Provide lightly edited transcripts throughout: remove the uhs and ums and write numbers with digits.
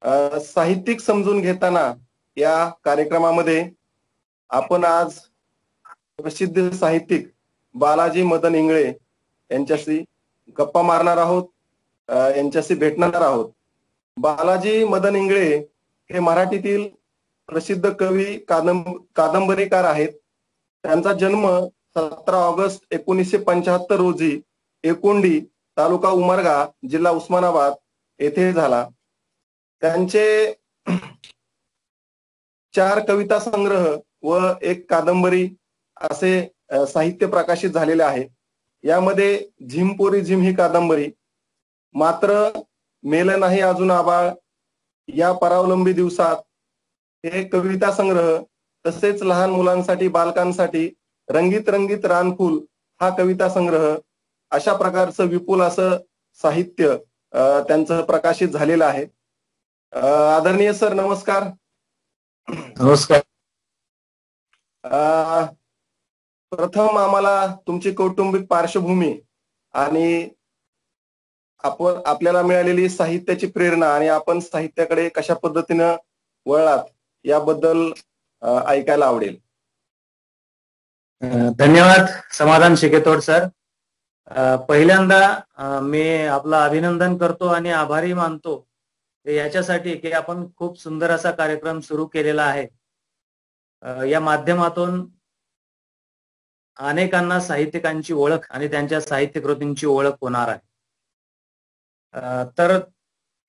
साहित्यिक समजून घेताना या कार्यक्रमामध्ये आपण आज प्रसिद्ध साहित्यिक बालाजी मदन इंगळे यांच्याशी गप्पा मारणार आहोत, यांच्याशी भेटणार आहोत. बालाजी मदन इंगळे हे मराठीतील प्रसिद्ध कवी, कादंबरीकार आहेत. त्यांचा जन्म 17 ऑगस्ट 1975 रोजी एकुंडी, तालुका उमरगा, जिल्हा उस्मानाबाद येथे झाला. त्यांचे 4 कविता संग्रह व 1 कादंबरी असे साहित्य प्रकाशित झालेले आहे. यामध्ये झिमपोरी झिम ही कादंबरी, मात्र मेलं नाही अजून आबाळ, या परावलंबी दिवसात हे कविता संग्रह, तसेच लहान मुलांसाठी, बालकांसाठी रंगीत रंगीत रानफूल हा कविता संग्रह, अशा प्रकारचं विपुल असं साहित्य त्यांचं प्रकाशित झालेलं आहे. आदरणीय सर, नमस्कार. नमस्कार. प्रथम आम्हाला तुमची कौटुंबिक पार्श्वभूमी आणि आपल्याला मिळालेली साहित्याची प्रेरणा आणि आपण साहित्याकडे कशा पद्धतीनं वळलात याबद्दल ऐकायला आवडेल. धन्यवाद समाधान शिकेतोड सर. पहिल्यांदा मी आपलं अभिनंदन करतो आणि आभारी मानतो याच्यासाठी की आपण खूप सुंदर असा कार्यक्रम सुरू केलेला आहे. या माध्यमातून अनेकांना साहित्यिकांची ओळख आणि त्यांच्या साहित्य कृतींची ओळख होणार आहे. तर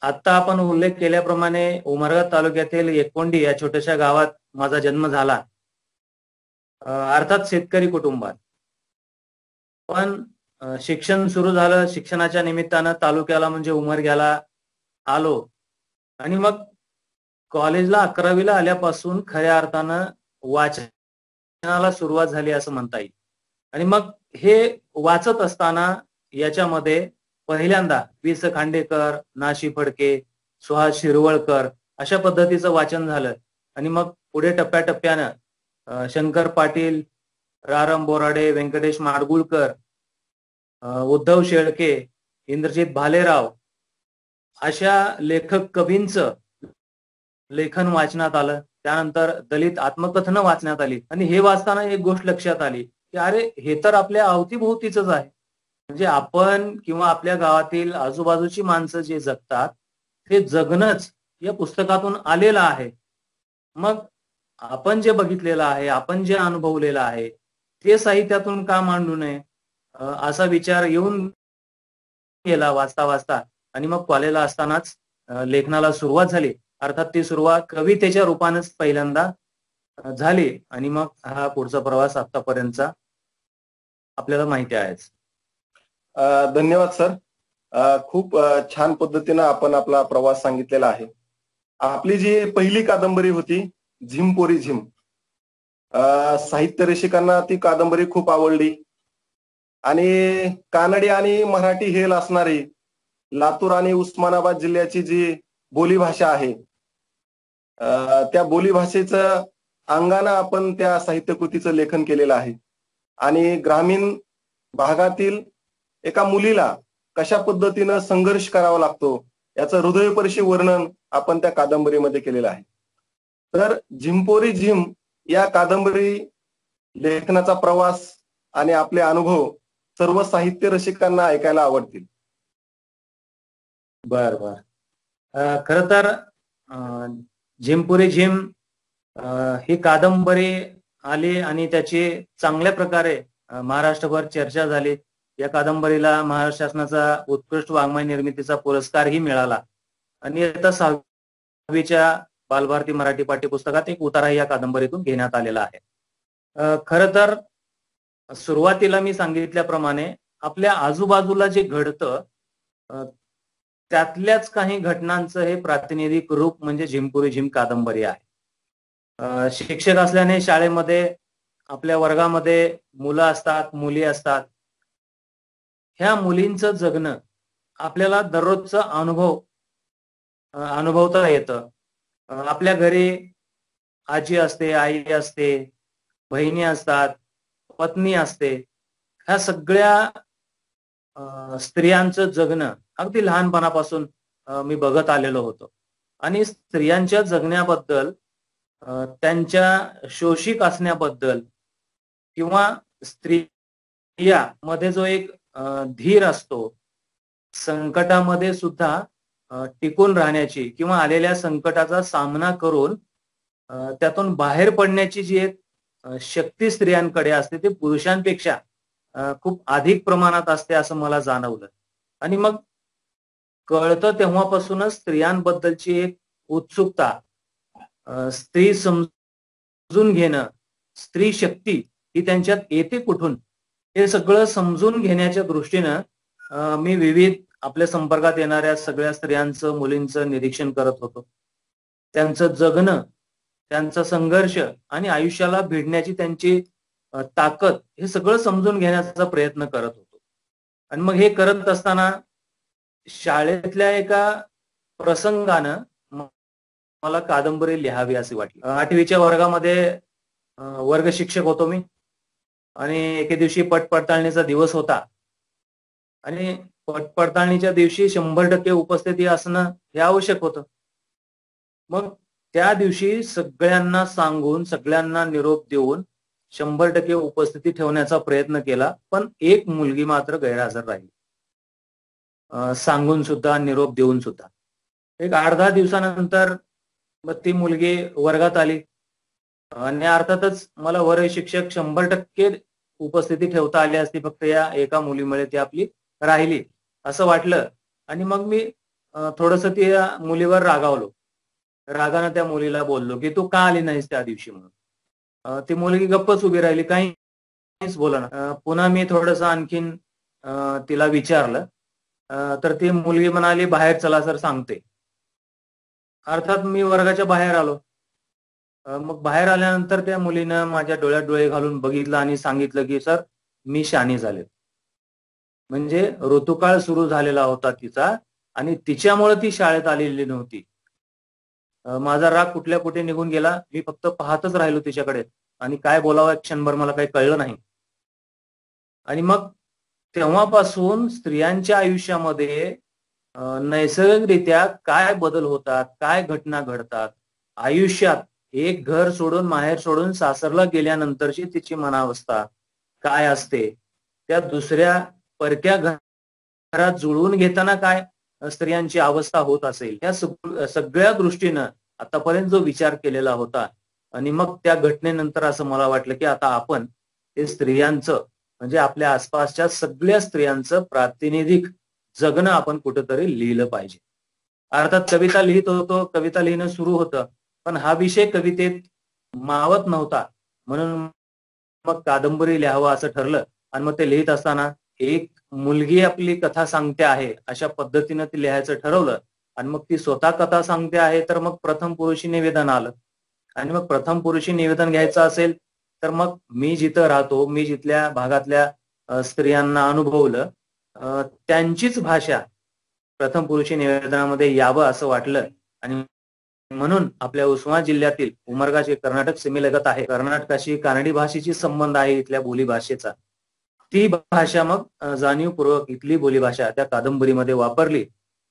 आता आपण उल्लेख केल्याप्रमाणे उमरगा तालुक्यातील एकोंडी या छोट्याशा गावात माझा जन्म झाला. अर्थात शेतकरी कुटुंबात, पण शिक्षण सुरू झालं. शिक्षणाच्या निमित्तानं तालुक्याला म्हणजे उमरग्याला आलो आणि मग कॉलेजला 11वीला आल्यापासून खऱ्या अर्थानं वाचनाला सुरुवात झाली असं म्हणता येईल. आणि मग हे वाचत असताना याच्यामध्ये पहिल्यांदा वि. स. खांडेकर, ना. शी. फडके, सुहास शिरवळकर अशा पद्धतीचं वाचन झालं. आणि मग पुढे टप्प्याटप्प्यानं शंकर पाटील, रारम बोराडे, व्यंकटेश माडगुळकर, उद्धव शेळके, इंद्रजित भालेराव अशा लेखक कवींचं लेखन वाचनात आलं. त्यानंतर दलित आत्मकथनं वाचण्यात आली. आणि हे वाचताना एक गोष्ट लक्षात आली की अरे, हे तर आपल्या अवतीभोवतीच आहे. म्हणजे आपण किंवा आपल्या गावातील आजूबाजूची माणसं जे जगतात ते जगणंच या पुस्तकातून आलेलं आहे. मग आपण जे बघितलेलं आहे, आपण जे अनुभवलेलं आहे ते साहित्यातून का मांडू नये असा विचार येऊन गेला वाचता वाचता. आणि मग कॉलेजला असतानाच लेखनाला सुरुवात झाली. अर्थात ती सुरुवात कवितेच्या रूपानेच पहिल्यांदा झाली आणि मग हा पुढचा प्रवास आतापर्यंतचा आपल्याला माहिती आहेच. धन्यवाद सर. खूप छान पद्धतीनं आपण आपला प्रवास सांगितलेला आहे. आपली जी पहिली कादंबरी होती झिमपोरी झिम, साहित्य रसिकांना ती कादंबरी खूप आवडली आणि कानडी आणि मराठी हेल असणारी लातूर आणि उस्मानाबाद जिल्ह्याची जी बोलीभाषा आहे, त्या बोलीभाषेचं अंगानं आपण त्या साहित्यकृतीचं लेखन केलेलं आहे. आणि ग्रामीण भागातील एका मुलीला कशा पद्धतीनं संघर्ष करावा लागतो याचं हृदयस्पर्शी वर्णन आपण त्या कादंबरीमध्ये केलेलं आहे. तर झिमपोरी झिम या कादंबरी लेखनाचा प्रवास आणि आपले अनुभव सर्व साहित्य रसिकांना ऐकायला आवडतील. बर बर. खर तर झिमपुरी झिम ही कादंबरी आली आणि त्याची चांगल्या प्रकारे महाराष्ट्रभर चर्चा झाली. या कादंबरीला महाराष्ट्र शासनाचा उत्कृष्ट वाङ्मय निर्मितीचा पुरस्कारही मिळाला आणि आता 6वीच्या बालभारती मराठी पाठ्यपुस्तकात एक उतारा या कादंबरीतून घेण्यात आलेला आहे. खरं तर सुरुवातीला मी सांगितल्याप्रमाणे आपल्या आजूबाजूला जे घडतं त्यातल्याच काही घटनांचं हे प्रातिनिधिक रूप म्हणजे झिमपुरी झिम कादंबरी आहे. शिक्षक असल्याने शाळेमध्ये आपल्या वर्गामध्ये मुलं असतात, मुली असतात. ह्या मुलींचं जगणं आपल्याला दररोजचा अनुभवता येतं. आपल्या घरी आजी असते, आई असते, बहिणी असतात, पत्नी असते. ह्या सगळ्या स्त्रियांचं जगणं अगदी लहानपणापासून मी बघत आलेलो होतो. आणि स्त्रियांच्या जगण्याबद्दल, त्यांच्या शोषिक असण्याबद्दल किंवा स्त्रियामध्ये जो एक धीर असतो, संकटामध्ये सुद्धा टिकून राहण्याची किंवा आलेल्या संकटाचा सामना करून त्यातून बाहेर पडण्याची जी एक शक्ती स्त्रियांकडे असते ती पुरुषांपेक्षा खूप अधिक प्रमाणात असते असं मला जाणवलं. आणि मग कळतं तेव्हापासूनच स्त्रियांबद्दलची एक उत्सुकता, स्त्री समजून घेणं, स्त्री शक्ती ही त्यांच्यात येते कुठून, हे सगळं समजून घेण्याच्या दृष्टीनं मी विविध आपल्या संपर्कात येणाऱ्या सगळ्या स्त्रियांचं, मुलींचं निरीक्षण करत होतो. त्यांचं जगणं, त्यांचा संघर्ष आणि आयुष्याला भिडण्याची त्यांची ताकद, हे सगळं समजून घेण्याचा प्रयत्न करत होतो. आणि मग हे करत असताना शाळेतल्या एका प्रसंगानं मला कादंबरी लिहावी असे वाटली. 8वीच्या वर्गामध्ये वर्ग शिक्षक होतो मी आणि एके दिवशी पडताळणीचा दिवस होता आणि पडताळणीच्या दिवशी 100% उपस्थिती असणं हे आवश्यक होतं. मग त्या दिवशी सगळ्यांना सांगून, सगळ्यांना निरोप देऊन 100% उपस्थिती ठेवण्याचा प्रयत्न केला, पण एक मुलगी मात्र गैरहजर राहिली. सांगून सुद्धा, निरोप देऊन सुद्धा. एक 8-10 दिवसानंतर मग ती मुलगी वर्गात आली आणि अर्थातच मला वर्ग शिक्षक 100% उपस्थिती ठेवता आली असती, फक्त या एका मुलीमुळे ती आपली राहिली असं वाटलं. आणि मग मी थोडंसं त्या मुलीवर रागावलो. रागानं त्या मुलीला बोललो की तू का आली नाहीस त्या दिवशी म्हणून. ती मुलगी गप्पच उभी राहिली, काहीच बोलना. पुन्हा मी थोडंसं आणखीन तिला विचारलं, तर ती मुलगी म्हणाली, बाहेर चला सर सांगते. अर्थात मी वर्गाच्या बाहेर आलो. मग बाहेर आल्यानंतर त्या मुलीनं माझ्या डोळ्यात डोळे घालून बघितलं आणि सांगितलं की सर मी शहाणी झाले. म्हणजे ऋतुकाळ सुरू झालेला होता तिचा आणि तिच्यामुळे ती शाळेत आलेली नव्हती. माझा राग कुठल्या कुठे निघून गेला. मी फक्त पाहतच राहिलो तिच्याकडे आणि काय बोलावं क्षणभर मला काही कळलं नाही. आणि मग तेव्हापासून स्त्रियांच्या आयुष्यामध्ये नैसर्गिकरित्या काय बदल होतात, काय घटना घडतात, आयुष्यात एक घर सोडून, माहेर सोडून सासरला गेल्यानंतरची तिची मनावस्था काय असते, त्या दुसऱ्या परक्या घरात जुळवून घेताना काय स्त्रियांची अवस्था होत असेल, या सगळ्या दृष्टीनं आतापर्यंत जो विचार केलेला होता. आणि मग त्या घटनेनंतर असं मला वाटलं की आता आपण ते स्त्रियांचं, म्हणजे आपल्या आसपासच्या सगळ्या स्त्रियांचं प्रातिनिधिक जगणं आपण कुठंतरी लिहिलं पाहिजे. अर्थात कविता लिहित होतो, कविता लिहिणं सुरू होतं, पण हा विषय कवितेत मावत नव्हता. म्हणून मग कादंबरी लिहावं असं ठरलं. आणि मग ते लिहित असताना एक मुलगी आपली कथा सांगते आहे अशा पद्धतीनं ती लिहायचं ठरवलं. आणि मग ती स्वतः कथा सांगते आहे, तर मग प्रथम पुरुषी निवेदन आलं. आणि मग प्रथम पुरुषी निवेदन घ्यायचं असेल तर मग मी जिथं राहतो, मी जिथल्या भागातल्या स्त्रियांना अनुभवलं, त्यांचीच भाषा प्रथम पुरुषी निवेदनामध्ये यावं असं वाटलं. आणि म्हणून आपल्या उस्मानाबाद जिल्ह्यातील उमरगा जे कर्नाटक सीमेलगत आहे, कर्नाटकाशी कानडी भाषेची संबंध आहे इथल्या बोली भाषेचा, ती भाषा मग जाणीवपूर्वक इथली बोलीभाषा त्या कादंबरीमध्ये वापरली.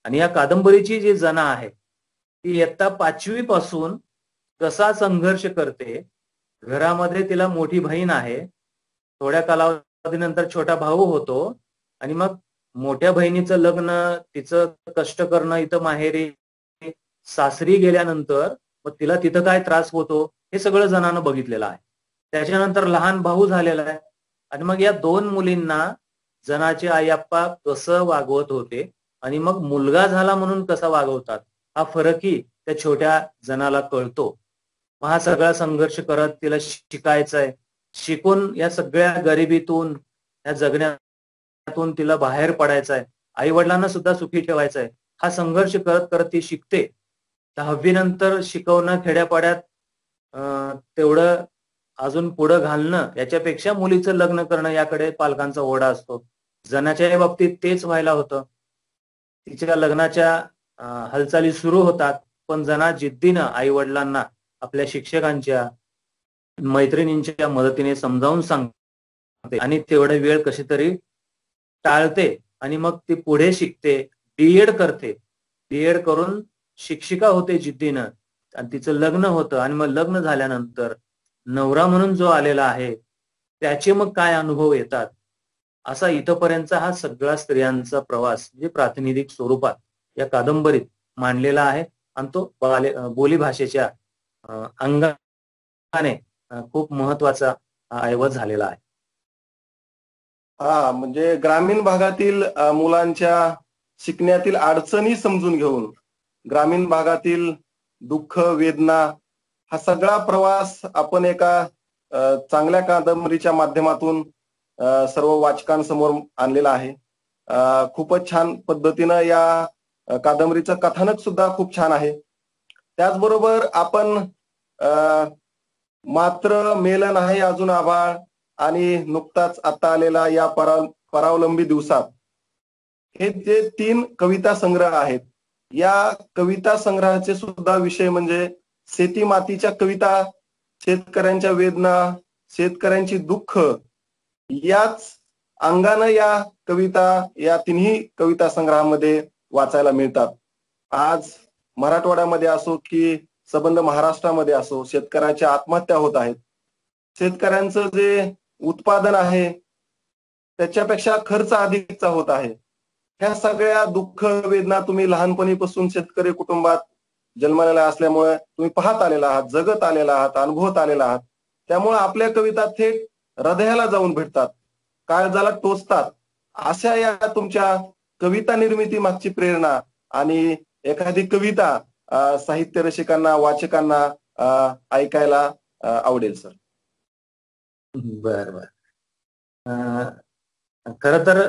आणि या कादंबरीची जी जना आहे ती इयत्ता 5वी पासून कसा संघर्ष करते. घरामध्ये तिला मोठी बहीण आहे, थोड्या कालावधीनंतर छोटा भाऊ होतो आणि मग मोठ्या बहिणीचं लग्न, तिचं कष्ट करणं इथं माहेरी, सासरी गेल्यानंतर मग तिला तिथं काय त्रास होतो हे सगळं जणांना बघितलेलं आहे. त्याच्यानंतर लहान भाऊ झालेला आहे आणि मग या 2 मुलींना जनाचे आई आप्पा कसं वागवत होते आणि मग मुलगा झाला म्हणून कसा वागवतात, हा फरकही त्या छोट्या जनाला कळतो. मग हा सगळा संघर्ष करत तिला शिकायचंय, शिकून या सगळ्या गरिबीतून, या जगण्यातून तिला बाहेर पडायचंय, आई वडिलांना सुद्धा सुखी ठेवायचंय. हा संघर्ष करत करत ती शिकते. 10वी नंतर शिकवणं खेड्यापाड्यात तेवढं अजून पुढं घालणं, याच्यापेक्षा मुलीचं लग्न करणं याकडे पालकांचा ओढा असतो. जनाच्या बाबतीत तेच व्हायला होतं. तिच्या लग्नाच्या हालचाली सुरू होतात, पण जना जिद्दीनं आई वडिलांना आपल्या शिक्षकांच्या, मैत्रिणींच्या मदतीने समजावून सांगते आणि तेवढा वेळ कशी तरी टाळते. आणि मग ती पुढे शिकते, बीएड करते. बीएड करून शिक्षिका होते जिद्दीनं आणि तिचं लग्न होतं आणि मग लग्न झाल्यानंतर नवरा म्हणून जो आलेला आहे त्याचे मग काय अनुभव येतात, असा इथपर्यंतचा हा सगळा स्त्रियांचा प्रवास म्हणजे प्रातिनिधिक स्वरूपात या कादंबरीत मांडलेला आहे आणि तो बोली भाषेच्या अंगाने खूप महत्वाचा ऐवज झालेला आहे. हा, म्हणजे ग्रामीण भागातील मुलांच्या शिकण्यातील अडचणी समजून घेऊन ग्रामीण भागातील दुःख, वेदना हा सगळा प्रवास आपण एका चांगल्या कादंबरीच्या माध्यमातून सर्व वाचकांसमोर आणलेला आहे. खूपच छान पद्धतीनं या कादंबरीचं कथानक सुद्धा खूप छान आहे. त्याचबरोबर आपण मात्र मेलं नाही अजून आभाळ आणि नुकताच आता आलेला या परावलंबी दिवसात, हे जे 3 कविता संग्रह आहेत. या कविता संग्रहाचे सुद्धा विषय म्हणजे शेती मातीच्या कविता, शेतकऱ्यांच्या वेदना, शेतकऱ्यांची दुःख याच अंगानं या कविता या तिन्ही कविता संग्रहामध्ये वाचायला मिळतात. आज मराठवाड्यामध्ये असो की संबंध महाराष्ट्रामध्ये असो, शेतकऱ्याच्या आत्महत्या होत आहेत. शेतकऱ्यांचं जे उत्पादन आहे त्याच्यापेक्षा खर्च अधिकचा होत आहे. ह्या सगळ्या दुःख वेदना तुम्ही लहानपणीपासून शेतकरी कुटुंबात जन्मलेला असल्यामुळे तुम्ही पाहत आलेला आहात, जगत आलेला आहात, अनुभवत आलेला आहात. त्यामुळे आपल्या कविता थेट हृदयाला जाऊन भेटतात, काळजाला टोचतात. अशा या तुमच्या कविता निर्मिती मागची प्रेरणा आणि एखादी कविता साहित्य रसिकांना, वाचकांना ऐकायला आवडेल सर. बर बर. खर तर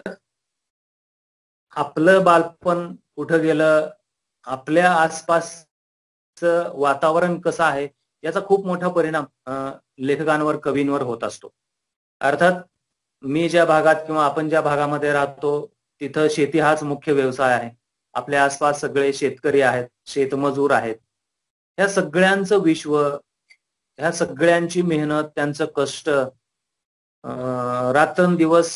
आपलं बालपण कुठं गेलं, आपल्या आसपासचं वातावरण कसं आहे याचा खूप मोठा परिणाम लेखकांवर, कवींवर होत असतो. अर्थात मी ज्या भागात किंवा आपण ज्या भागामध्ये राहतो तिथं शेती हाच मुख्य व्यवसाय आहे. आपल्या आसपास सगळे शेतकरी आहेत, शेतमजूर आहेत. ह्या सगळ्यांचं विश्व, ह्या सगळ्यांची मेहनत, त्यांचं कष्ट, रात्रंदिवस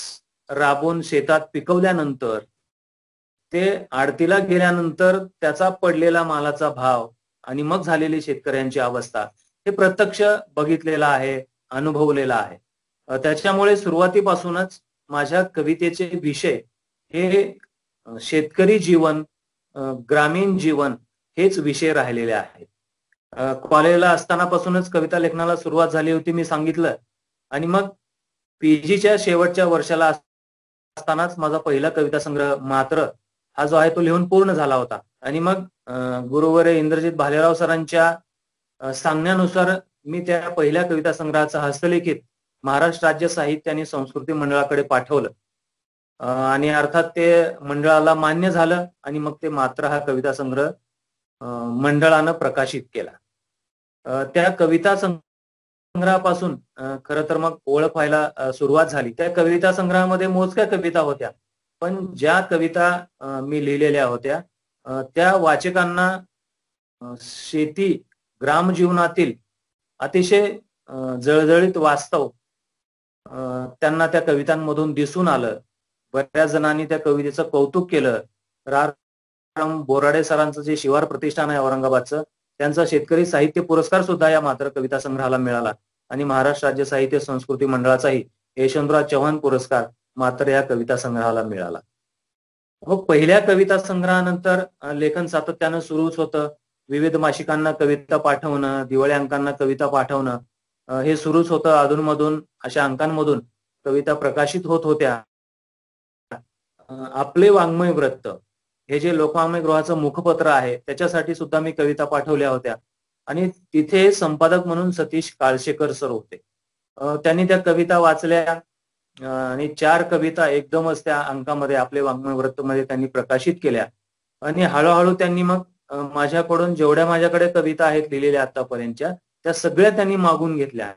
राबून शेतात पिकवल्यानंतर ते आडतीला गेल्यानंतर त्याचा पडलेला मालाचा भाव आणि मग झालेली शेतकऱ्यांची अवस्था हे प्रत्यक्ष बघितलेलं आहे, अनुभवलेलं आहे. त्याच्यामुळे सुरुवातीपासूनच माझ्या कवितेचे विषय हे शेतकरी जीवन, ग्रामीण जीवन हेच विषय राहिलेले आहेत. कॉलेजला असतानापासूनच कविता लेखनाला सुरुवात झाली होती, मी सांगितलं. आणि मग पीजीच्या शेवटच्या वर्षाला असतानाच माझा पहिला कविता संग्रह मात्र हा जो आहे तो लिहून पूर्ण झाला होता. आणि मग गुरुवर्य इंद्रजित भालेराव सरांच्या सांगण्यानुसार मी त्या पहिल्या कविता संग्रहाचं हस्तलिखित महाराष्ट्र राज्य साहित्य आणि संस्कृती मंडळाकडे पाठवलं आणि अर्थात ते मंडळाला मान्य झालं आणि मग ते मात्र हा कविता संग्रह मंडळानं प्रकाशित केला. त्या कविता संग्रहापासून खरं तर मग ओळख व्हायला सुरुवात झाली. त्या कविता संग्रहामध्ये मोजक्या कविता होत्या, पण ज्या कविता मी लिहिलेल्या होत्या त्या वाचकांना शेती, ग्रामजीवनातील अतिशय जळजळीत वास्तव त्यांना त्या कवितांमधून दिसून आलं. बऱ्याच जणांनी त्या कवितेचं कौतुक केलं. बोराडे सरांचं जे शिवार प्रतिष्ठान आहे औरंगाबादचं, त्यांचा शेतकरी साहित्य पुरस्कार सुद्धा या मात्र कविता संग्रहाला मिळाला आणि महाराष्ट्र राज्य साहित्य संस्कृती मंडळाचाही यशवंतराव चव्हाण पुरस्कार मात्र या कविता संग्रहाला मिळाला. मग पहिल्या कविता संग्रहानंतर लेखन सातत्यानं सुरूच होतं. विविध मासिकांना कविता पाठवणं, दिवाळी अंकांना कविता पाठवणं हे सुरूच होतं. अधूनमधून अशा अंकांमधून कविता प्रकाशित होत होत्या. आपले वाङ्मय वृत्त हे जे लोकवाङ्मय गृहाचं मुखपत्र आहे त्याच्यासाठी सुद्धा मी कविता पाठवल्या होत्या आणि तिथे संपादक म्हणून सतीश काळशेकर सर होते. त्यांनी त्या कविता वाचल्या आणि 4 कविता एकदमच त्या अंकामध्ये आपले वाङ्मय वृत्तमध्ये त्यांनी प्रकाशित केल्या आणि हळूहळू त्यांनी मग माझ्याकडून जेवढ्या माझ्याकडे कविता आहेत लिहिलेल्या आतापर्यंतच्या त्या सगळ्या त्यांनी मागून घेतल्या.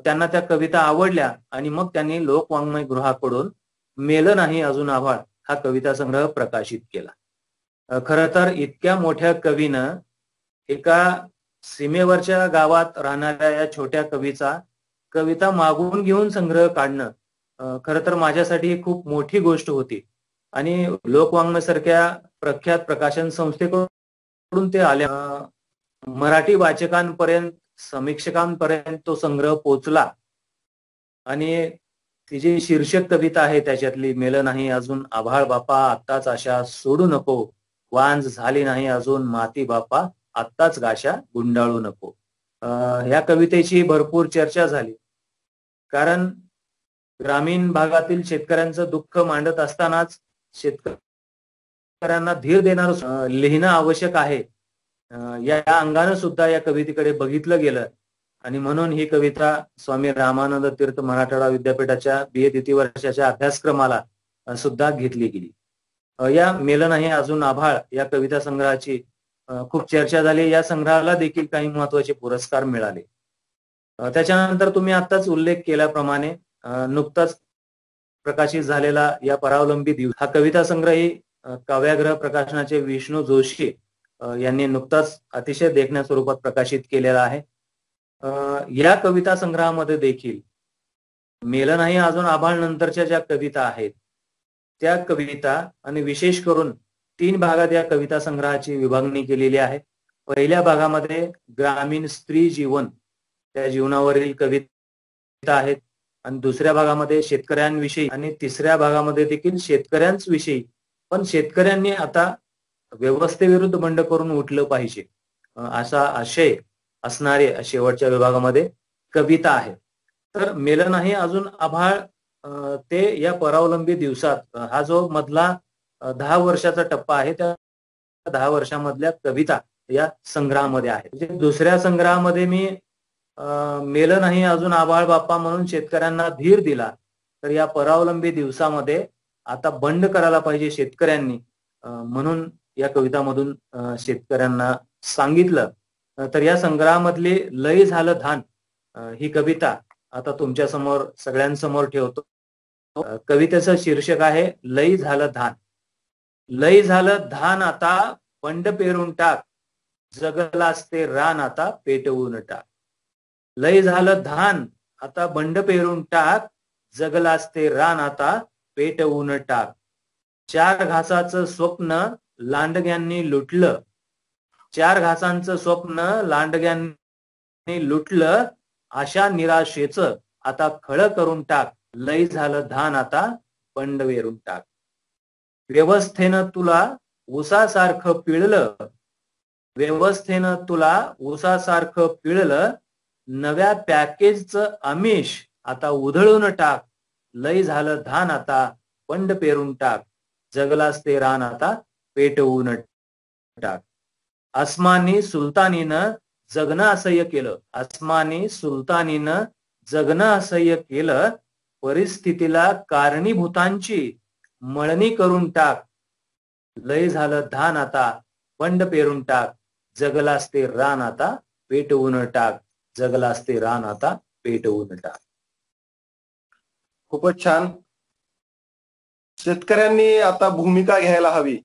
त्यांना त्या कविता आवडल्या आणि मग त्यांनी लोकवाङ्मय गृहाकडून मेलं नाही अजून आभाळ हा कविता संग्रह प्रकाशित केला. खरं तर इतक्या मोठ्या कवीनं एका सीमेवरच्या गावात राहणाऱ्या या छोट्या कवीचा कविता मागून घेऊन संग्रह काढणं खरं तर माझ्यासाठी खूप मोठी गोष्ट होती आणि लोकवाङ्मय सारख्या प्रख्यात प्रकाशन संस्थेकडून ते आल्या मराठी वाचकांपर्यंत, समीक्षकांपर्यंत तो संग्रह पोचला आणि ती जी शीर्षक कविता आहे त्याच्यातली, मेलं नाही अजून आभाळ बापा आत्ताच आशा सोडू नको, वांज झाली नाही अजून माती बापा आत्ताच गाशा गुंडाळू नको. या कवितेची भरपूर चर्चा झाली, कारण ग्रामीण भागातील शेतकऱ्यांचं दुःख मांडत असतानाच शेतकऱ्यांना धीर देणारं लिहिणं आवश्यक आहे, या अंगानं सुद्धा या कवितेकडे बघितलं गेलं आणि म्हणून ही कविता स्वामी रामानंद तीर्थ मराठवाडा विद्यापीठाच्या BA द्वितीय वर्षाच्या अभ्यासक्रमाला सुद्धा घेतली गेली. या मेलं नाही अजून आभाळ या कविता संग्रहाची खूप चर्चा झाली. या संग्रहाला देखील काही महत्वाचे पुरस्कार मिळाले. त्याच्यानंतर तुम्ही आताच उल्लेख केल्याप्रमाणे नुकताच प्रकाशित झालेला या परावलंबी दिवस हा कविता संग्रह ही काव्याग्रह प्रकाशनाचे विष्णू जोशी यांनी नुकताच अतिशय देखण्या स्वरूपात प्रकाशित केलेला आहे. या कविता संग्रहामध्ये देखील मेलं नाही अजून आभाळ नंतरच्या ज्या कविता आहेत त्या कविता आणि विशेष करून 3 भागात या कविता संग्रहाची विभागणी केलेली आहे. पहिल्या भागामध्ये ग्रामीण स्त्री जीवन, त्या जीवनावरील कविता आहेत आणि दुसऱ्या भागामध्ये शेतकऱ्यांविषयी आणि तिसऱ्या भागामध्ये देखील शेतकऱ्यांच विषयी, पण शेतकऱ्यांनी आता व्यवस्थेविरुद्ध बंड करून उठलं पाहिजे असा आशय असणारे शेवटच्या विभागामध्ये कविता आहे. तर मेलं नाही अजून आभाळ ते या परावलंबी दिवसात हा जो मधला 10 वर्षाचा टप्पा आहे त्या 10 वर्षामधल्या कविता या संग्रहामध्ये आहे. म्हणजे दुसऱ्या संग्रहामध्ये मी मेलं नाही अजून आभाळ बाप्पा म्हणून शेतकऱ्यांना धीर दिला, तर या परावलंबी दिवसामध्ये आता बंड करायला पाहिजे शेतकऱ्यांनी म्हणून या कवितामधून शेतकऱ्यांना सांगितलं. तर या संग्रहामधली लय झालं धान ही कविता आता तुमच्या समोर सगळ्यांसमोर ठेवतो. कवितेचं शीर्षक आहे लय झालं धान. लय झालं धान आता बंड पेरून टाक, जगलास ते रान आता पेटवून टाक. लय झालं धान आता बंड पेरून टाक, जगलास ते रान आता पेटवून टाक. 4 घासाचं स्वप्न लांडग्यांनी लुटलं, 4 घासांचं स्वप्न लांडग्यांनी लुटलं, अशा निराशेचं आता खळं करून टाक. लय झालं धान आता बंड वेरून टाक. व्यवस्थेनं तुला उसासारखं पिळलं, व्यवस्थेनं तुला उसासारखं पिळलं, नव्या पॅकेजचं आमिष आता उधळून टाक. लय झालं धान आता बंड पेरून टाक, जगलास ते रान आता पेटवून टाक. अस्मानी सुलतानीनं जगणं असह्य केलं, अस्मानी सुलतानीनं जगणं असह्य केलं, परिस्थितीला कारणीभूतांची मळणी करून टाक. लय झालं धान आता बंड पेरून टाक, जगलास ते रान आता पेटवून टाक, जगलास ते रान आता पेटवून टाक. खूपच छान. शेतकऱ्यांनी आता भूमिका घ्यायला हवी,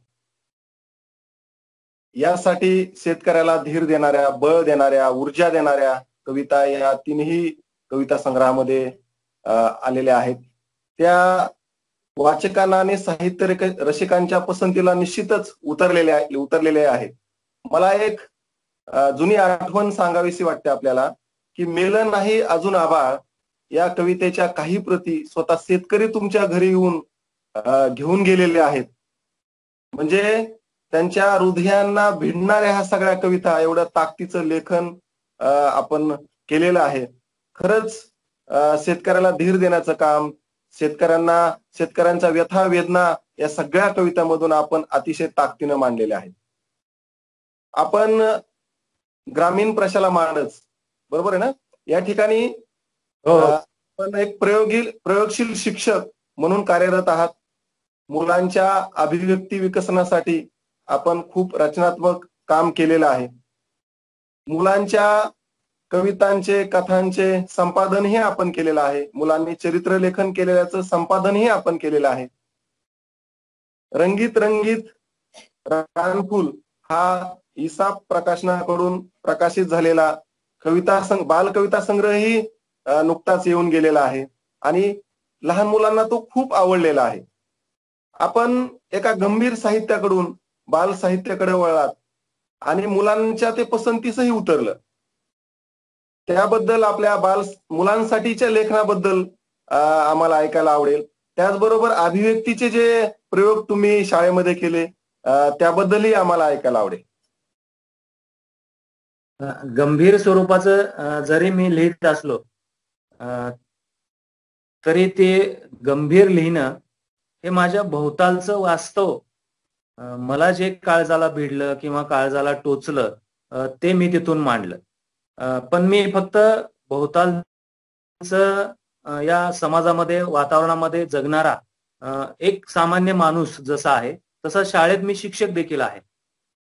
यासाठी शेतकऱ्याला धीर देणाऱ्या, बळ देणाऱ्या, ऊर्जा देणाऱ्या कविता या 3ही कविता संग्रहामध्ये आलेल्या आहेत. त्या वाचकांना आणि साहित्य रसिकांच्या पसंतीला निश्चितच उतरलेले आहेत. मला एक जुनी आठवण सांगावीशी वाटते आपल्याला, की मेलं नाही अजून आभाळ या कवितेच्या काही प्रती स्वतः शेतकरी तुमच्या घरी येऊन घेऊन गेलेले आहेत. म्हणजे त्यांच्या हृदयांना भिडणाऱ्या ह्या सगळ्या कविता, एवढं ताकदीचं लेखन आपण केलेलं आहे. खरंच शेतकऱ्याला धीर देण्याचं काम, शेतकऱ्यांचा व्यथा वेदना या सगळ्या कवितांमधून आपण अतिशय ताकदीनं मांडलेल्या आहेत. आपण ग्रामीण प्रशाला मांडच, बरोबर आहे ना? या ठिकाणी आपण एक प्रयोगशील शिक्षक म्हणून कार्यरत आहात. मुलांच्या अभिव्यक्ती विकसनासाठी आपण खूप रचनात्मक काम केलेलं आहे. मुलांच्या कवितांचे, कथांचे संपादनही आपण केलेलं आहे. मुलांनी चरित्र लेखन केलेल्याचं संपादनही आपण केलेलं आहे. रंगीत रंगीत रानफूल हा इसाप प्रकाशनाकडून प्रकाशित झालेला बालकविता संग्रहही नुकताच येऊन गेलेला आहे आणि लहान मुलांना तो खूप आवडलेला आहे. आपण एका गंभीर साहित्याकडून बाल साहित्याकडे वळलात आणि मुलांच्या ते पसंतीसही उतरलं. त्याबद्दल आपल्या मुलांसाठीच्या लेखनाबद्दल आम्हाला ऐकायला आवडेल. त्याचबरोबर अभिव्यक्तीचे जे प्रयोग तुम्ही शाळेमध्ये केले त्याबद्दलही आम्हाला ऐकायला आवडेल. गंभीर स्वरूपाचं जरी मी लिहित असलो तरी ते गंभीर लिहिणं हे माझ्या भोवतालचं वास्तव, मला जे काळजाला भिडलं किंवा काळजाला टोचलं ते मी तिथून मांडलं. पण मी फक्त भोवतालचं या समाजामध्ये वातावरणामध्ये जगणारा एक सामान्य माणूस जसा आहे तसा शाळेत मी शिक्षक देखील आहे.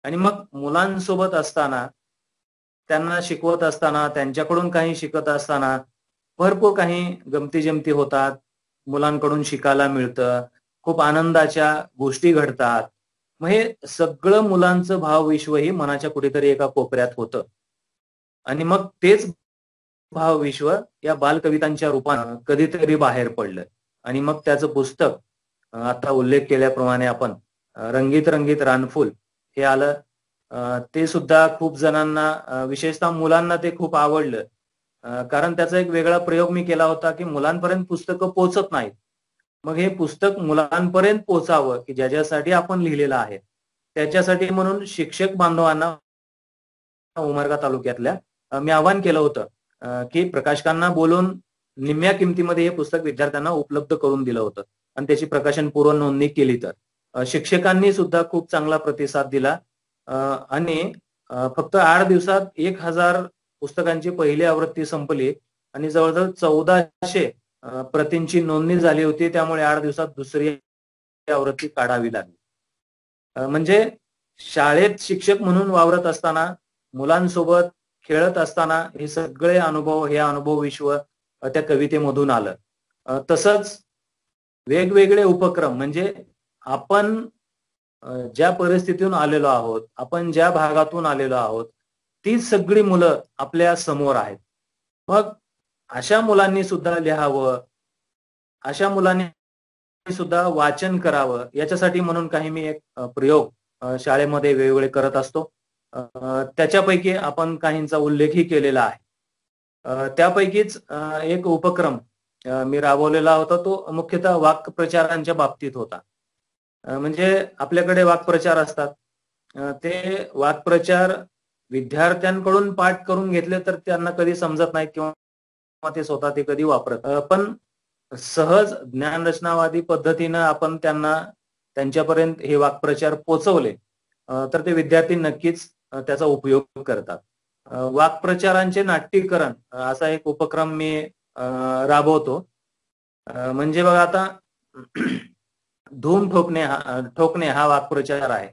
आणि मग मुलांसोबत असताना, त्यांना शिकवत असताना, त्यांच्याकडून काही शिकत असताना भरपूर काही गमती जमती होतात, मुलांकडून शिकायला मिळतं, खूप आनंदाच्या गोष्टी घडतात. मग हे सगळं मुलांचं भावविश्व ही मनाच्या कुठेतरी एका कोपऱ्यात होतं. आणि मग तेच भावविश्व या बालकवितांच्या रूपानं कधीतरी बाहेर पडलं. आणि मग त्याचं पुस्तक आता उल्लेख केल्याप्रमाणे आपण रंगीत रंगीत रानफुल हे आलं. ते सुद्धा खूप जणांना, विशेषतः मुलांना ते खूप आवडलं. कारण त्याचा एक वेगळा प्रयोग मी केला होता की मुलांपर्यंत पुस्तकं पोहोचत नाहीत. मग हे पुस्तक मुलांपर्यंत पोहोचावं की ज्याच्यासाठी आपण लिहिलेलं आहे, त्याच्यासाठी म्हणून शिक्षक बांधवांना उमरगा तालुक्यातल्या मी आवाहन केलं होतं की प्रकाशकांना बोलून निम्म्या किमतीमध्ये हे पुस्तक विद्यार्थ्यांना उपलब्ध करून दिलं होतं आणि त्याची प्रकाशन पूर्व नोंदणी केली. तर शिक्षकांनी सुद्धा खूप चांगला प्रतिसाद दिला आणि फक्त 8 दिवसात 1000 पुस्तकांची पहिली आवृत्ती संपली आणि जवळजवळ 1400 प्रतींची नोंदणी झाली होती. त्यामुळे 8 दिवसात दुसरी आवृत्ती काढावी लागली. म्हणजे शाळेत शिक्षक म्हणून वावरत असताना, मुलांसोबत खेळत असताना हे सगळे अनुभव, हे अनुभव विश्व त्या कवितेमधून आलं. तसंच वेगवेगळे उपक्रम, म्हणजे आपण ज्या परिस्थितीतून आलेलो आहोत, आपण ज्या भागातून आलेलो आहोत, ती सगळी मुलं आपल्या समोर आहेत. मग अशा मुलांनी सुद्धा लिहावं, अशा मुलांनी सुद्धा वाचन करावं, याच्यासाठी म्हणून काही मी एक प्रयोग शाळेमध्ये वेगवेगळे करत असतो. त्याच्यापैकी आपण काहींचा उल्लेखही केलेला आहे. त्यापैकीच एक उपक्रम मी राबवलेला होता, तो मुख्यतः वाक्प्रचारांच्या बाबतीत होता. म्हणजे आपल्याकडे वाक्प्रचार असतात. ते वाक्प्रचार विद्यार्थ्यांकडून पाठ करून घेतले तर त्यांना कधी समजत नाहीत किंवा ते स्वतः ते कधी वापरत. पण सहज ज्ञानरचनावादी पद्धतीनं आपण त्यांच्यापर्यंत हे वाक्प्रचार पोहोचवले तर ते विद्यार्थी नक्कीच त्याचा उपयोग करतात. वाक्प्रचारांचे नाट्यीकरण असा एक उपक्रम मी राबवतो. म्हणजे बघा आता धूम ठोकणे हा वाक्प्रचार आहे.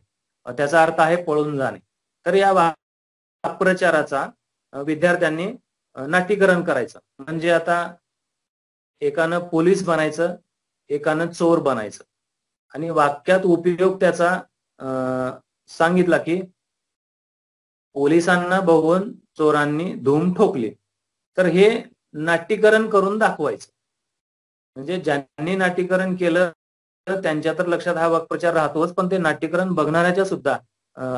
त्याचा अर्थ आहे पळून जाणे. तर या वाक्प्रचाराचा विद्यार्थ्यांनी नाट्यीकरण करायचं. म्हणजे आता एकानं पोलीस बनायचं, एकानं चोर बनायचं आणि वाक्यात उपयोग त्याचा सांगितला की पोलिसांना बघून चोरांनी धूम ठोकली. तर हे नाट्यीकरण करून दाखवायचं. म्हणजे ज्यांनी नाट्यीकरण केलं त्यांच्या तर लक्षात हा वाक्प्रचार राहतोच, पण ते नाट्यीकरण बघणाऱ्याच्या सुद्धा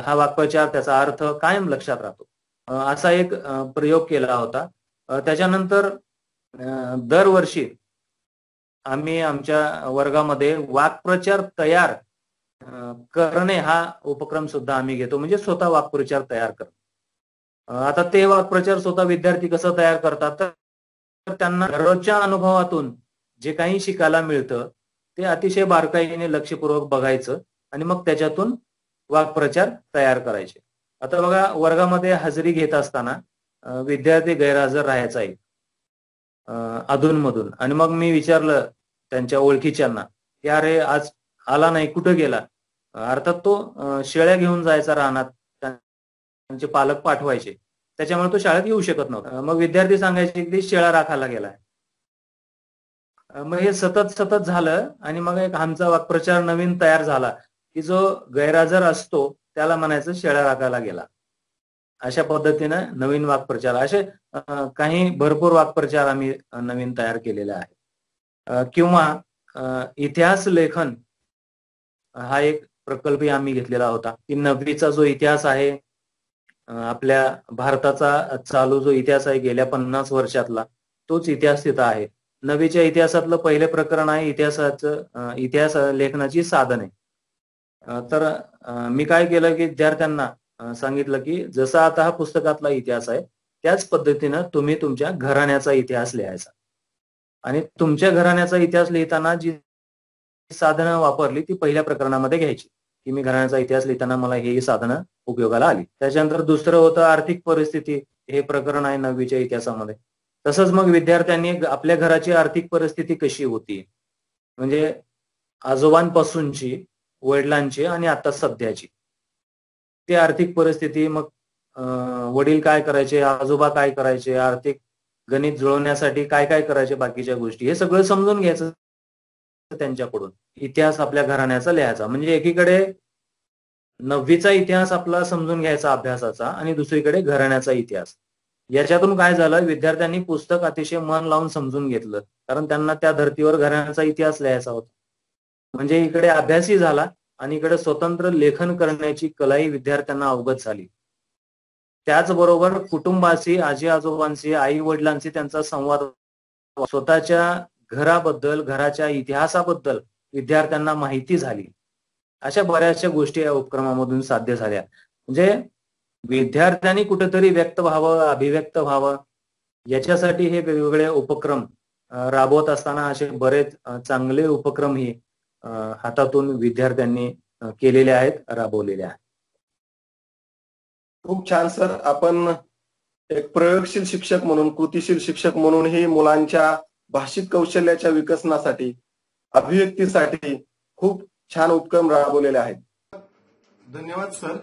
हा वाक्प्रचार, त्याचा अर्थ कायम लक्षात राहतो. असा एक प्रयोग केला होता. त्याच्यानंतर दरवर्षी आम्ही आमच्या वर्गामध्ये वाक्प्रचार तयार करणे हा उपक्रम सुद्धा आम्ही घेतो. म्हणजे स्वतः वाक्प्रचार तयार करणं. आता ते वाक्प्रचार स्वतः विद्यार्थी कसं तयार करतात, तर त्यांना दररोजच्या अनुभवातून जे काही शिकायला मिळतं ते अतिशय बारकाईने लक्षपूर्वक बघायचं आणि मग त्याच्यातून वाक्प्रचार तयार करायचे. आता बघा, वर्गामध्ये हजेरी घेत असताना विद्यार्थी गैरहजर राहायचा एक अधूनमधून, आणि मग मी विचारलं त्यांच्या ओळखीच्यांना की अरे आज आला नाही, कुठं गेला. अर्थात तो शेळ्या घेऊन जायचा रानात, त्यांचे पालक पाठवायचे, त्याच्यामुळे तो शाळेत येऊ शकत नव्हता. मग विद्यार्थी सांगायचे की शेळ्या राखायला गेलाय. मग हे सतत झालं आणि मग एक आमचा वाक्प्रचार नवीन तयार झाला की जो गैरहजर असतो त्याला म्हणायचं शेळ्या राखायला गेला. अशा पद्धतीनं नवीन वाक्प्रचार, असे काही भरपूर वाक्प्रचार आम्ही नवीन तयार केलेले आहे. किंवा इतिहास लेखन हा एक प्रकल्पही आम्ही घेतलेला होता की 9वीचा जो इतिहास आहे आपल्या भारताचा चालू जो इतिहास आहे गेल्या 50 वर्षातला, तोच इतिहास तिथं आहे. नवीच्या इतिहासातलं पहिले प्रकरण आहे इतिहास लेखनाची साधने. तर मी काय केलं की विद्यार्थ्यांना सांगितलं की जसा आता हा पुस्तकातला इतिहास आहे, त्याच पद्धतीनं तुम्ही तुमच्या घराण्याचा इतिहास लिहायचा. आणि तुमच्या घराण्याचा इतिहास लिहिताना जी साधनं वापरली ती पहिल्या प्रकरणामध्ये घ्यायची, की मी घराण्याचा इतिहास लिहिताना मला ही साधनं उपयोगाला आली. त्याच्यानंतर दुसरं होतं आर्थिक परिस्थिती, हे प्रकरण आहे 9वीच्या इतिहासामध्ये. तसंच मग विद्यार्थ्यांनी आपल्या घराची आर्थिक परिस्थिती कशी होती, म्हणजे आजोबांपासूनची, वडिलांची आणि आता सध्याची. ती आर्थिक परिस्थिती, मग वडील काय करायचे, आजोबा काय करायचे, आर्थिक गणित जुळवण्यासाठी काय काय करायचे बाकीच्या गोष्टी, हे सगळं समजून घ्यायचं त्यांच्याकडून. इतिहास आपल्या घराण्याचा लिहायचा, म्हणजे एकीकडे 9वीचा इतिहास आपला समजून घ्यायचा अभ्यासाचा आणि दुसरीकडे घराण्याचा इतिहास. याच्यातून काय झालं, विद्यार्थ्यांनी पुस्तक अतिशय मन लावून समजून घेतलं, कारण त्यांना त्या धर्तीवर घराण्याचा इतिहास लिहायचा होता. म्हणजे इकडे अभ्यासही झाला आणि इकडे स्वतंत्र लेखन करण्याची कलाही विद्यार्थ्यांना अवगत झाली. त्याचबरोबर कुटुंबाशी, आजी आजोबांशी, आई वडिलांशी त्यांचा संवाद, स्वतःच्या घराबद्दल, घराच्या इतिहासाबद्दल विद्यार्थ्यांना माहिती झाली. अशा बऱ्याचशा गोष्टी या उपक्रमामधून साध्य झाल्या. म्हणजे विद्यार्थ्यांनी कुठेतरी व्यक्त व्हावं, अभिव्यक्त व्हावं, याच्यासाठी हे वेगवेगळे उपक्रम राबवत असताना असे बरेच चांगले उपक्रम ही हातातून विद्यार्थ्यांनी केलेले आहेत, राबवलेले आहेत. खूप छान सर. आपण एक प्रयोगशील शिक्षक म्हणून, कृतीशील शिक्षक म्हणूनही मुलांच्या भाषिक कौशल्याच्या विकसनासाठी, अभिव्यक्तीसाठी खूप छान उपक्रम राबवलेले आहेत. धन्यवाद सर.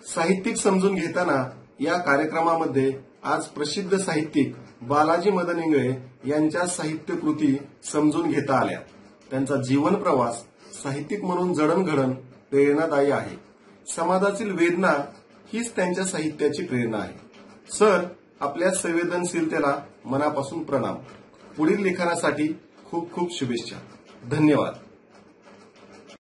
साहित्यिक समजून घेताना या कार्यक्रमामध्ये आज प्रसिद्ध साहित्यिक बालाजी मदन इंगळे यांच्या साहित्य कृती समजून घेता आल्या. त्यांचा जीवन प्रवास साहित्यिक म्हणून जडणघडण प्रेरणादायी आहे. समाजातील वेदना हीच त्यांच्या साहित्याची प्रेरणा आहे. सर, आपल्या संवेदनशीलतेला मनापासून प्रणाम. पुढील लिखाणासाठी खूप खूप शुभेच्छा. धन्यवाद.